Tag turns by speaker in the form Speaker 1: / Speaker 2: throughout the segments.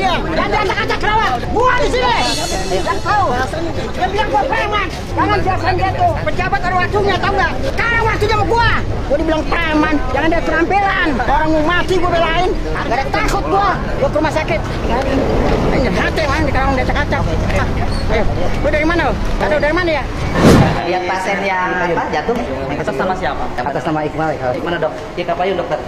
Speaker 1: dia. Dan dia acak-acak kelawat. Gua di sini. Yang tahu. Dia bilang gua preman. Jangan biasain dia tuh. Pejabat ada waktunya, tahu nggak? Sekarang waktunya sama gua. Gua dibilang preman. Jangan ada kerampilan. Orang mau mati gua belain. Gak ada takut gua. Gua ke rumah sakit. Ini hati man di kalang dia acak-acak. Ayo, lu dari mana lu? Ada dari mana ya?
Speaker 2: Lihat pasien yang apa jatuh atas nama siapa? Atas nama Iqbal. Gimana dok? Cek apa yuk dokter?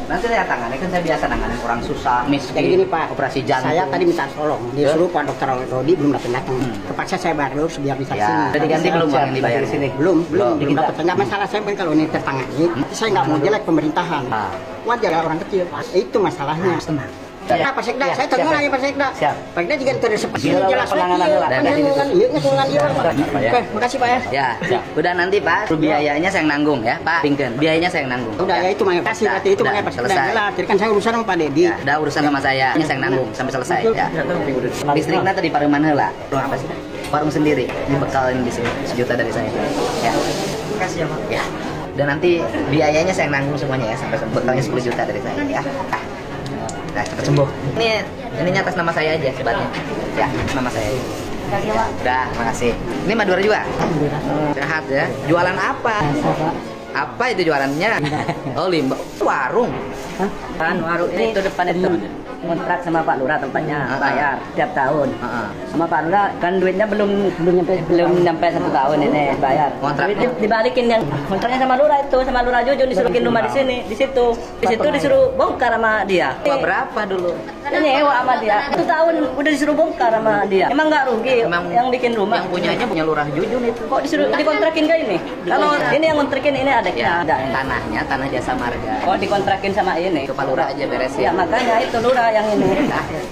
Speaker 2: Nanti lihat tangannya kan saya biasa nanganin orang susah,
Speaker 1: Jadi gini Pak,
Speaker 2: operasi jantung.
Speaker 1: saya tadi minta tolong, disuruh Pak Dokter Rodi belum datang. Terpaksa saya bayar dulu biar bisa
Speaker 2: Ya,
Speaker 1: sini.
Speaker 2: udah diganti belum bang yang dibayar
Speaker 1: Di sini? Belum
Speaker 2: Belum.
Speaker 1: dapat. Enggak masalah saya kalau ini tertangani. Saya nggak mau jelek pemerintahan. Wajar lah orang kecil. Itu masalahnya.
Speaker 2: Tenang.
Speaker 1: Ya, Pak Sekda, saya tunggu lagi Pak Sekda.
Speaker 2: Siap.
Speaker 1: Pak Sekda juga terseperti jelas
Speaker 2: penanganan lah.
Speaker 1: Oke, makasih Pak ya.
Speaker 2: Ya, udah nanti Pak, biayanya saya yang nanggung ya Pak. Pingken, biayanya saya yang nanggung.
Speaker 1: Udah ya itu makanya kasih berarti itu
Speaker 2: Udah,
Speaker 1: makanya Pak Sekda.
Speaker 2: selesai.
Speaker 1: Jelas, jadi kan saya urusan sama Pak Dedi.
Speaker 2: Ya, udah urusan sama saya, ini saya yang nanggung sampai selesai ya. Listriknya tadi paruman heula. Warung apa sih? Warung sendiri, dibekalin di sini 1 juta dari saya. Ya.
Speaker 1: Makasih ya Pak.
Speaker 2: Ya. Dan nanti biayanya saya yang nanggung semuanya ya sampai bekalnya 10 juta dari saya ya. Nah, cepat sembuh. Ini atas nama saya aja sebatnya. Ya, nama saya. Udah, makasih. Ini Madura juga? Sehat ya. Jualan apa? Apa itu jualannya? Oh, limbah. Warung.
Speaker 3: Kan warung ini itu depan itu kontrak sama Pak Lurah tempatnya, bayar tiap tahun. Sama Pak Lurah kan duitnya belum nyampe 1 tahun ini bayar.
Speaker 2: Kontrak
Speaker 3: Dibalikin yang kontraknya sama Lurah itu, sama Lurah Jujun disuruh bikin rumah di sini, di situ disuruh bongkar sama dia.
Speaker 2: Wah, berapa dulu?
Speaker 3: Ini nyewa sama dia. 1 tahun udah disuruh bongkar sama dia. Emang nggak rugi yang bikin rumah.
Speaker 2: Yang punyanya punya Lurah Jujun itu.
Speaker 3: Kok disuruh dikontrakin kayak ini? Kalau ini yang kontrakin ini adiknya.
Speaker 2: Ya, tanahnya tanah jasa marga.
Speaker 3: Kok dikontrakin sama ini?
Speaker 2: Ke Pak Lurah aja beres
Speaker 3: Ya
Speaker 2: ya.
Speaker 3: makanya itu Lurah yang ini.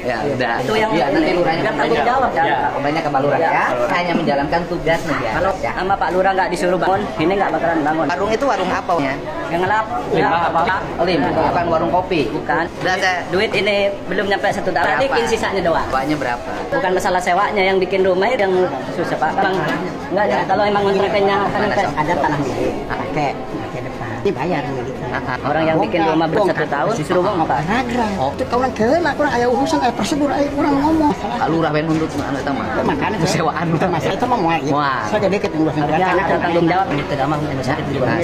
Speaker 2: Ya udah.
Speaker 3: Itu yang
Speaker 2: ya, nanti lurahnya
Speaker 3: biar tanggung jawab ya.
Speaker 2: Kembalinya ke Pak Lurah ya. Hanya menjalankan tugas negara.
Speaker 3: Kalau
Speaker 2: Ya.
Speaker 3: sama Pak Lurah nggak disuruh bangun, ini nggak bakalan bangun.
Speaker 2: Warung itu warung apa ya?
Speaker 3: Yang ngelap, apa?
Speaker 2: Bukan warung kopi.
Speaker 3: Bukan.
Speaker 2: Udah saya.
Speaker 3: Duit ini belum nyampe 1 tahun.
Speaker 2: Berapa?
Speaker 3: Bikin sisanya doang.
Speaker 2: Bawanya berapa?
Speaker 3: Bukan masalah sewanya yang bikin rumah yang susah Pak. Bang, nggak ada. Kalau emang kontrakannya kan
Speaker 1: Ada tanah milik, pakai depan. Ini bayar gitu.
Speaker 3: orang yang bikin rumah ber 1 tahun disuruh bongkar.
Speaker 1: Oh, itu kawan kena kurang aya urusan aya prosedur aya kurang ngomong.
Speaker 2: Pak Lurah pengen nuntut sama anu mah.
Speaker 1: Makanya
Speaker 2: Persewaan.
Speaker 1: itu masalah itu mah mual.
Speaker 2: Mual.
Speaker 1: Saya jadi ketemu dosen
Speaker 3: Harusnya ada tanggung jawab gitu sama sakit di rumah.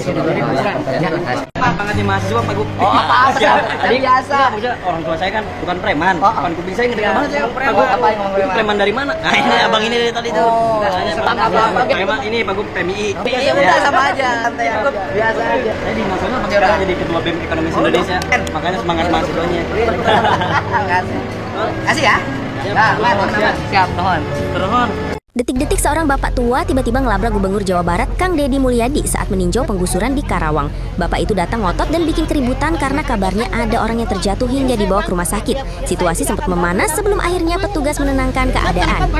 Speaker 4: Banget di mahasiswa Pak Gup.
Speaker 2: Oh, apa? Tadi biasa.
Speaker 4: Maksudnya orang tua saya kan bukan preman. Bukan kuping saya ngedengar banget saya
Speaker 2: Pak Gup apa yang ngomong preman?
Speaker 4: Preman dari mana? Nah, ini abang ini dari tadi tuh. Preman ini Pak Gup PMI.
Speaker 2: Iya, udah sama aja. Santai aku biasa aja.
Speaker 4: Saya di nasional pernah jadi ketua BEM Ekonomi Indonesia. Makanya semangat mahasiswanya.
Speaker 2: Kasih ya. Nah, siap, mohon.
Speaker 4: Terus
Speaker 5: Detik-detik seorang bapak tua tiba-tiba ngelabrak Gubernur Jawa Barat Kang Deddy Mulyadi saat meninjau penggusuran di Karawang. Bapak itu datang ngotot dan bikin keributan karena kabarnya ada orang yang terjatuh hingga dibawa ke rumah sakit. Situasi sempat memanas sebelum akhirnya petugas menenangkan keadaan.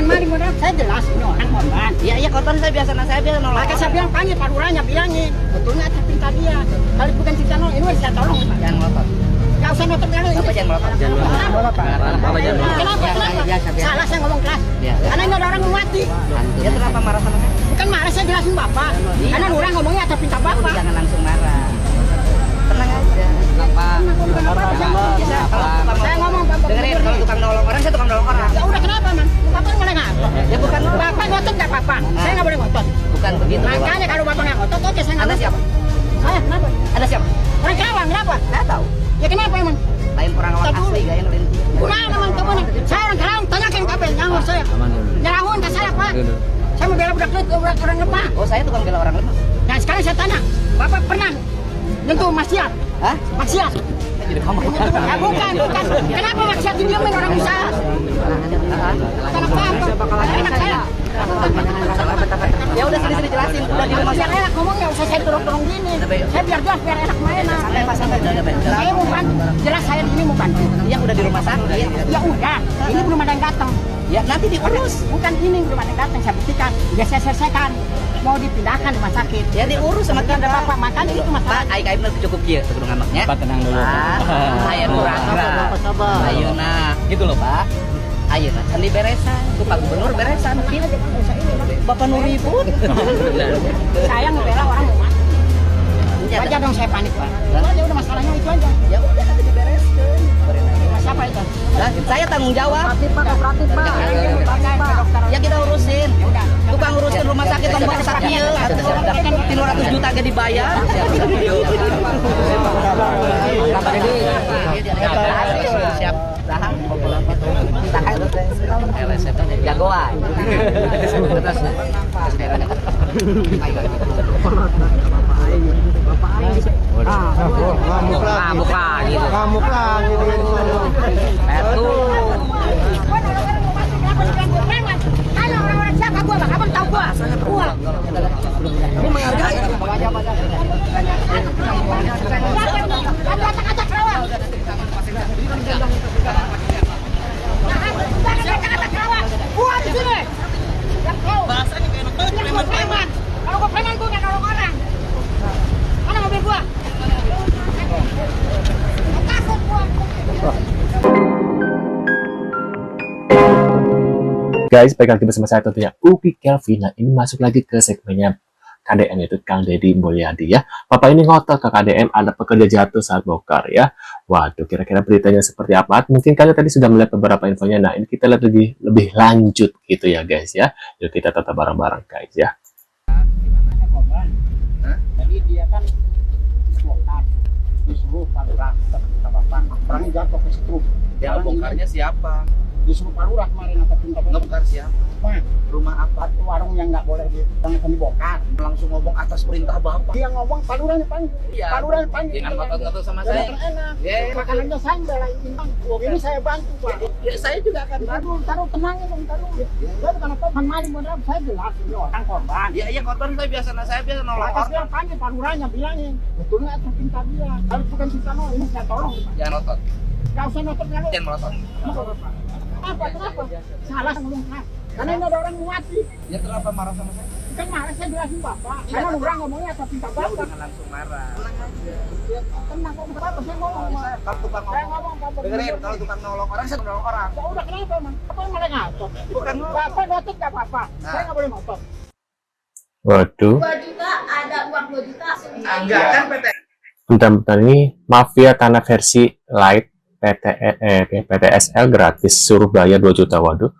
Speaker 1: Saya jelas ini orang korban.
Speaker 2: Iya, korban saya biasa nolak.
Speaker 1: Maka saya bilang panggil Pak Lurahnya bilangin. Betulnya saya pinta dia. Kalau bukan cinta nol, ini harus saya tolong.
Speaker 2: Jangan ngotot.
Speaker 1: Gak usah ngotot dulu.
Speaker 2: Bapak jangan ngotot.
Speaker 4: Bapak jangan ngotot.
Speaker 1: Kenapa? Salah saya ngomong keras. Karena ini ada orang mau mati.
Speaker 2: Ya kenapa marah sama saya?
Speaker 1: Bukan marah, saya jelasin Bapak. Karena Lurah ngomongnya atas pinta Bapak.
Speaker 2: Jangan langsung marah. Tenang aja.
Speaker 1: Saya ngomong Bapak.
Speaker 2: Dengerin, kalau tukang nolong orang, saya tukang nolong orang.
Speaker 1: Ya udah kenapa man? Bapak boleh ngotot.
Speaker 2: Ya bukan
Speaker 1: Bapak ngotot nggak apa-apa. Saya nggak boleh ngotot.
Speaker 2: bukan begitu.
Speaker 1: Makanya kalau Bapak nggak ngotot, oke saya nggak
Speaker 2: Anda
Speaker 1: ngotot.
Speaker 2: siapa?
Speaker 1: Saya kenapa?
Speaker 2: Anda siapa?
Speaker 1: Orang Karawang kenapa?
Speaker 2: Saya tahu.
Speaker 1: Ya kenapa emang?
Speaker 2: Lain orang awak asli gaya yang lain.
Speaker 1: Nah, teman teman, saya orang Karawang, tanyakan kabel nyanggur saya. Nyerahun ke saya Pak. Saya mau bela budak orang lemah.
Speaker 2: Oh, saya tukang bela orang lemah.
Speaker 1: Nah sekarang saya tanya, Bapak pernah nyentuh maksiat?
Speaker 2: Hah?
Speaker 1: Maksiat?
Speaker 2: Saya jadi ngomong.
Speaker 1: Ya bukan. Kenapa maksiat didiemin orang usaha? Tanah apa? Enak saya.
Speaker 2: Ya udah sini jelasin. Udah di rumah
Speaker 1: Biar enak ngomong ya usah saya turun gini. Saya biar jelas, biar enak main.
Speaker 2: Santai Pak, santai.
Speaker 1: Saya mau bantu. Jelas saya di sini mau bantu.
Speaker 2: Yang udah di rumah sakit.
Speaker 1: Ya udah, ini belum ada yang datang.
Speaker 2: Ya nanti diurus.
Speaker 1: Bukan ini belum ada yang datang, saya buktikan. Ya saya selesaikan. Mau dipindahkan rumah sakit.
Speaker 2: Ya diurus sama
Speaker 1: Ada Bapak makan itu
Speaker 2: Pak,
Speaker 1: masalah.
Speaker 2: ai kain cukup kieu teu kudu ngamaknya.
Speaker 4: Pak tenang dulu.
Speaker 2: Aya murah.
Speaker 1: Sabar.
Speaker 2: Ayeuna gitu loh, Pak. Ayeuna kan diberesan, ku Pak Gubernur beresan. Bapak nu ribut.
Speaker 1: Saya ngebela orang mau mati. Wajar dong saya panik Pak. Ya udah masalahnya itu aja.
Speaker 2: Ya udah nanti dibereskeun.
Speaker 1: Siapa itu?
Speaker 3: Saya tanggung jawab. Kooperatif, Pak. Ya kita urusin. Tukang urusin rumah sakit tombol sakit. 300 juta gak dibayar. Siap. Jagoan. Ngamuk lagi.
Speaker 1: Halo, orang-orang siapa gua, Bang? Abang tahu gua. Gua.
Speaker 3: Ini menghargai.
Speaker 1: Acak-acak Kerawang. Acak-acak Kerawang. Gua di sini.
Speaker 4: Bahasanya kayak enak
Speaker 1: Preman. Kalau gua preman gua nggak nolong orang. Mana mobil gua? Takut gua.
Speaker 6: Guys, balik lagi bersama saya tentunya Upi Kelvin. Nah, ini masuk lagi ke segmennya KDM, yaitu Kang Deddy Mulyadi ya. Bapak ini ngotot ke KDM, ada pekerja jatuh saat bongkar ya. Waduh, kira-kira beritanya seperti apa? Mungkin kalian tadi sudah melihat beberapa infonya. Nah, ini kita lihat lebih lanjut gitu ya guys ya. Yuk kita tetap bareng-bareng guys ya.
Speaker 1: Jadi dia kan bongkar, disuruh Pak Lurah, kata Bapak, orangnya jatuh ke setrum.
Speaker 2: Yang bongkarnya siapa?
Speaker 1: Disuruh Pak Lurah kemarin atau pinta
Speaker 2: Ngebongkar siapa? Rumah apa?
Speaker 1: Warung yang nggak boleh dibongkar.
Speaker 2: Langsung ngomong atas perintah Bapak.
Speaker 1: Dia ngomong Pak Lurahnya panggil.
Speaker 2: Iya.
Speaker 1: Pak Lurahnya panggil.
Speaker 2: Jangan ngotot-ngotot sama
Speaker 1: Jadi
Speaker 2: saya.
Speaker 1: enak.
Speaker 2: Ya,
Speaker 1: Makanannya saya belain Bang. Ini saya bantu Pak.
Speaker 2: Ya, saya juga akan bantu.
Speaker 1: Taruh tenangin dong, taruh. Saya bukan apa-apa, maling modal, saya jelas ini orang korban.
Speaker 2: Ya, korban saya biasa nolong
Speaker 1: Atas
Speaker 2: orang.
Speaker 1: dia panggil Pak Lurahnya bilangin. Betulnya atau pinta dia. Kalau bukan cinta no, ini saya tolong.
Speaker 2: Jangan ngotot.
Speaker 1: Gak usah notot kalau.
Speaker 2: Jangan melotot.
Speaker 1: Kenapa? Salah ngomong keras. Karena ini ada orang yang mati.
Speaker 2: Ya kenapa marah sama saya?
Speaker 1: Kan marah saya jelasin Bapak. Karena orang ngomongnya atas pinta Bapak.
Speaker 2: Jangan langsung marah.
Speaker 1: Tenang kok Bapak, saya ngomong sama.
Speaker 2: Kalau tukang
Speaker 1: Saya
Speaker 2: ngomong,
Speaker 1: ngomong Bapak.
Speaker 2: dengerin, kalau tukang nolong orang, saya nolong orang.
Speaker 1: Ya udah kenapa man? Apa yang malah ngatot?
Speaker 2: Bukan
Speaker 1: Bapak ngotot gak apa-apa. Saya nggak boleh ngotot.
Speaker 6: Waduh,
Speaker 7: 2 juta, ada uang 2 juta.
Speaker 2: Enggak kan PT.
Speaker 6: bentar-bentar ini mafia tanah versi light PTSL gratis, suruh bayar 2 juta. Waduh,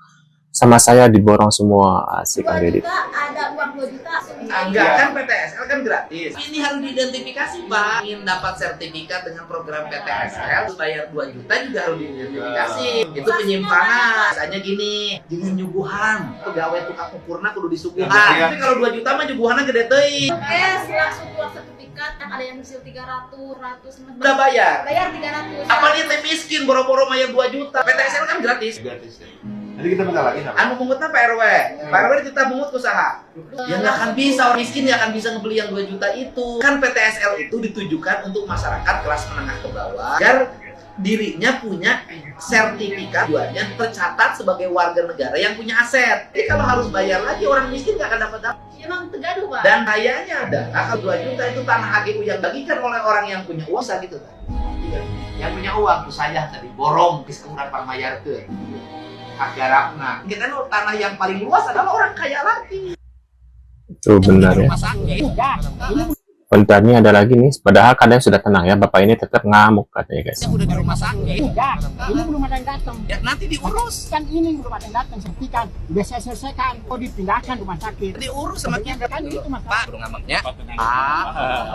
Speaker 6: sama saya diborong semua. Asik Kang
Speaker 7: 2
Speaker 6: Deddy.
Speaker 7: juta, ada uang 2 juta.
Speaker 2: Enggak kan PTSL kan gratis. Ini harus diidentifikasi Pak. Ingin dapat sertifikat dengan program PTSL bayar 2 juta juga harus diidentifikasi. Itu penyimpangan. Misalnya gini, jangan nyuguhan. Pegawai tukang ukurna kudu disuguhan. Tapi kalau 2 juta mah nyuguhannya gede teuing.
Speaker 7: Langsung keluar sertifikat, yang ada yang nyicil 300.
Speaker 2: Udah bayar.
Speaker 7: Bayar 300.
Speaker 2: Apa dia teh miskin boro-boro bayar 2 juta? PTSL kan gratis.
Speaker 8: Nanti kita minta lagi sama.
Speaker 2: Anu mungutna Pak RW. Pak RW kita mungut ke usaha. Ya nggak akan bisa, orang miskin nggak akan bisa ngebeli yang 2 juta itu. Kan PTSL itu ditujukan untuk masyarakat kelas menengah ke bawah agar dirinya punya sertifikat duanya tercatat sebagai warga negara yang punya aset. Jadi kalau harus bayar lagi, orang miskin nggak akan dapat.
Speaker 7: Emang tegaduh, Pak.
Speaker 2: Dan kayaknya adalah kalau 2 juta itu tanah HGU yang bagikan oleh orang yang punya uang gitu. Yang punya uang tuh saya tadi borong ke sekurang pamayar ke agarapna. Kita tahu tanah yang paling luas adalah orang kaya lagi.
Speaker 6: Itu benar ya. Bentar nih ada lagi nih. Padahal kadang sudah tenang ya. Bapak ini tetap ngamuk katanya guys.
Speaker 2: Udah di rumah sakit.
Speaker 1: Enggak, ini belum ada yang datang.
Speaker 2: Ya nanti diurus.
Speaker 1: Kan ini belum ada yang datang, sertifikat. Udah saya selesaikan. Oh dipindahkan rumah sakit.
Speaker 2: Diurus sama kita.
Speaker 1: Kan itu masalah.
Speaker 2: Pak, udah ngambeknya.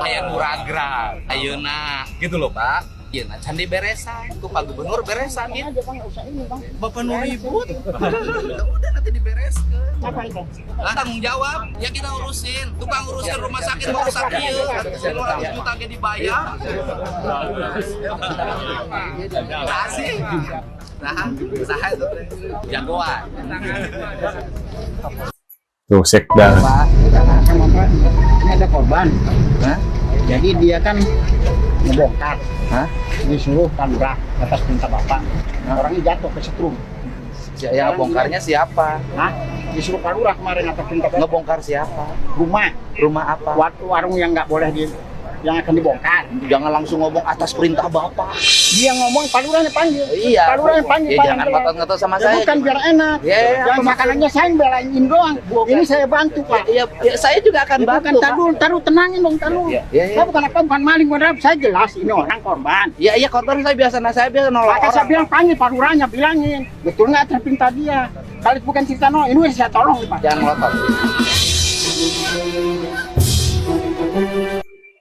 Speaker 2: Kayak muragra. Ayeuna. Gitu loh, Pak. Iya, nah candi beresan. Tuh Pak Gubernur beresan ya.
Speaker 1: Aja Bang, nggak usah ini Bang.
Speaker 2: Bapak nu ribut. Udah nanti dibereskan.
Speaker 1: Apa itu?
Speaker 2: Tanggung jawab, ya kita urusin. Tukang urusin rumah sakit mau sakit. 200 juta ge dibayar. Kasih. Nah, usaha itu jagoan.
Speaker 6: Tuh sekda.
Speaker 1: Ini ada korban. Jadi dia kan ngebongkar. Disuruh Pak Lurah atas perintah Bapak. Orangnya jatuh ke setrum.
Speaker 2: Yang bongkarnya siapa?
Speaker 1: Disuruh Pak Lurah kemarin atas perintah Bapak.
Speaker 2: Ngebongkar siapa?
Speaker 1: Rumah
Speaker 2: apa?
Speaker 1: Warung yang nggak boleh yang akan dibongkar.
Speaker 2: Jangan langsung ngomong atas perintah Bapak.
Speaker 1: Dia ngomong paluranya panggil.
Speaker 4: Iya.
Speaker 1: Paluranya panggil.
Speaker 4: Ya,
Speaker 1: Pak,
Speaker 4: jangan
Speaker 1: yang
Speaker 4: ngotot-ngotot sama
Speaker 1: ya,
Speaker 4: saya.
Speaker 1: bukan biar enak.
Speaker 4: Ya,
Speaker 1: Yang makanannya saya belain doang. Ini saya bantu, Pak.
Speaker 4: Iya, ya, saya juga akan
Speaker 1: Ya,
Speaker 4: bantu.
Speaker 1: bukan taruh tenangin dong, taruh.
Speaker 4: Iya, iya.
Speaker 1: Saya bukan apa, bukan maling, bukan. Saya jelas ini orang korban.
Speaker 4: Ya, iya kotor saya biasa nolong
Speaker 1: Maka saya
Speaker 4: orang.
Speaker 1: bilang panggil paluranya, bilangin. Betul nggak terpinta dia? Kalau bukan cerita no, ini udah saya tolong nih, Pak.
Speaker 4: Jangan ngotot.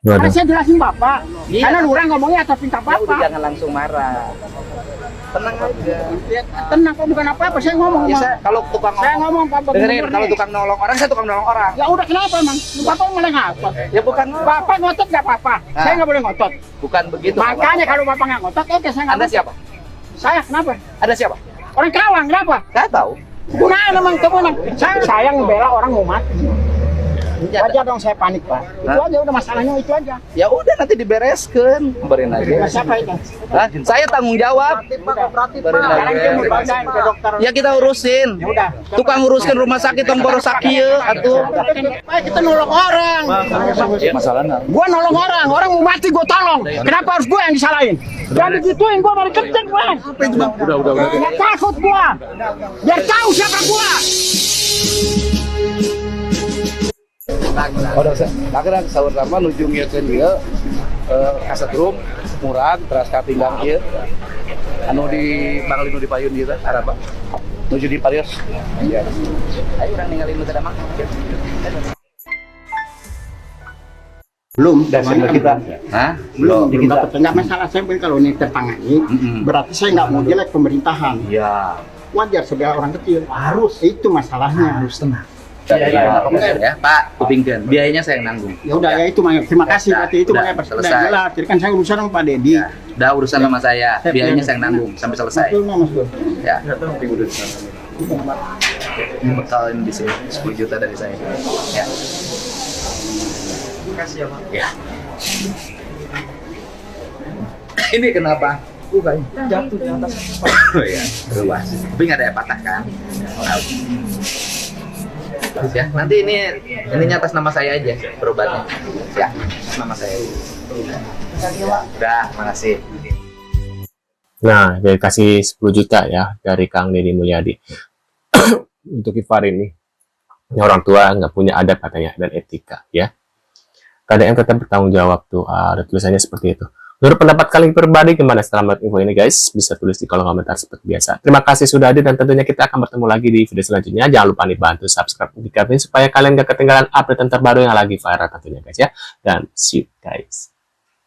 Speaker 1: Karena
Speaker 6: Waduh.
Speaker 1: saya jelasin Bapak.
Speaker 4: Iya.
Speaker 1: Karena lurah ngomongnya atas pinta
Speaker 4: Ya, udah
Speaker 1: Bapak.
Speaker 4: jangan langsung marah. Tenang aja.
Speaker 1: Ya, tenang kok, bukan apa-apa. Saya ngomong
Speaker 4: Ya,
Speaker 1: sama.
Speaker 4: kalau tukang
Speaker 1: Saya
Speaker 4: ngomong,
Speaker 1: ngomong Pak
Speaker 4: dengerin,
Speaker 1: Gubernur
Speaker 4: kalau
Speaker 1: nih.
Speaker 4: tukang nolong orang, saya tukang nolong orang.
Speaker 1: Ya udah kenapa emang? Bapak malah ngotot.
Speaker 4: Ya bukan
Speaker 1: Bapak ngotot nggak apa-apa.
Speaker 4: Nah.
Speaker 1: Saya nggak boleh ngotot.
Speaker 4: bukan begitu.
Speaker 1: Makanya kalau Bapak nggak ngotot, oke saya nggak
Speaker 4: Anda
Speaker 1: ngotot.
Speaker 4: siapa?
Speaker 1: Saya kenapa?
Speaker 4: Ada siapa?
Speaker 1: Orang Karawang kenapa?
Speaker 4: Saya tahu.
Speaker 1: Gunaan emang teman. Saya membela orang mau mati.
Speaker 4: Ya,
Speaker 1: Wajar dong saya panik Pak. Itu
Speaker 4: Hah?
Speaker 1: aja udah masalahnya itu aja.
Speaker 4: ya udah nanti dibereskan. Berin
Speaker 1: Nah,
Speaker 4: aja.
Speaker 1: siapa itu?
Speaker 4: Hah? Saya tanggung jawab. Berin
Speaker 1: Sekarang dia mau
Speaker 4: aja.
Speaker 1: dibacain ke dokter.
Speaker 4: Ya kita urusin.
Speaker 1: Ya udah.
Speaker 4: Tukang uruskan rumah sakit Tomborosaki ya, atuh.
Speaker 1: Pak, kita nolong orang.
Speaker 4: Masalahnya.
Speaker 1: Gua nolong orang mau mati gua tolong. Kenapa harus gua yang disalahin? Jangan digituin, gua baru kerja gua. Udah. Nggak takut gua. Biar tahu siapa gua.
Speaker 4: Pada akhirnya sahur lama nuju ngiekeun dia kasetrum murag teras ka pinggang ieu anu di Banglinu di Payun ieu Araba nuju di Parios. Ya. Ayo urang ninggalin nu teh mah.
Speaker 1: Belum,
Speaker 4: Dasar kita. Hah?
Speaker 1: belum
Speaker 4: kita.
Speaker 1: dapat. Nggak masalah saya pun kalau ini tertangani, berarti saya nggak mau jelek pemerintahan.
Speaker 4: Iya.
Speaker 1: Wajar sebagai orang kecil. Harus. Itu masalahnya.
Speaker 4: Harus tenang. Ya, Pak, kupingkeun. Biayanya saya yang nanggung.
Speaker 1: Ya udah ya itu makanya terima kasih berarti itu
Speaker 4: Udah,
Speaker 1: makanya
Speaker 4: selesai.
Speaker 1: sudah jelas. Jadi kan saya urusan sama Pak Dedi.
Speaker 4: Ya, udah urusan sama saya. Biayanya saya yang nanggung sampai selesai.
Speaker 1: Betul nggak, Mas Bro?
Speaker 4: Ya. Ini bekal ini di sini 10 juta dari saya. Ya. Makasih ya, Pak. Ya. Ini kenapa? Bukan jatuh di atas. Oh ya, berubah. Tapi nggak ada yang patah kan? Ya, nanti ini atas nama saya aja berobatnya. Ya, atas nama saya. Udah, makasih.
Speaker 6: Nah, dia kasih 10 juta ya dari Kang Deddy Mulyadi. Untuk Ifar ini orang tua nggak punya adab katanya dan etika ya. KDM tetap bertanggung jawab tuh, ada tulisannya seperti itu. Menurut pendapat kalian pribadi gimana setelah melihat info ini guys? Bisa tulis di kolom komentar seperti biasa. Terima kasih sudah hadir dan tentunya kita akan bertemu lagi di video selanjutnya. Jangan lupa nih bantu subscribe supaya kalian gak ketinggalan update terbaru yang lagi viral tentunya guys ya. Dan see you guys.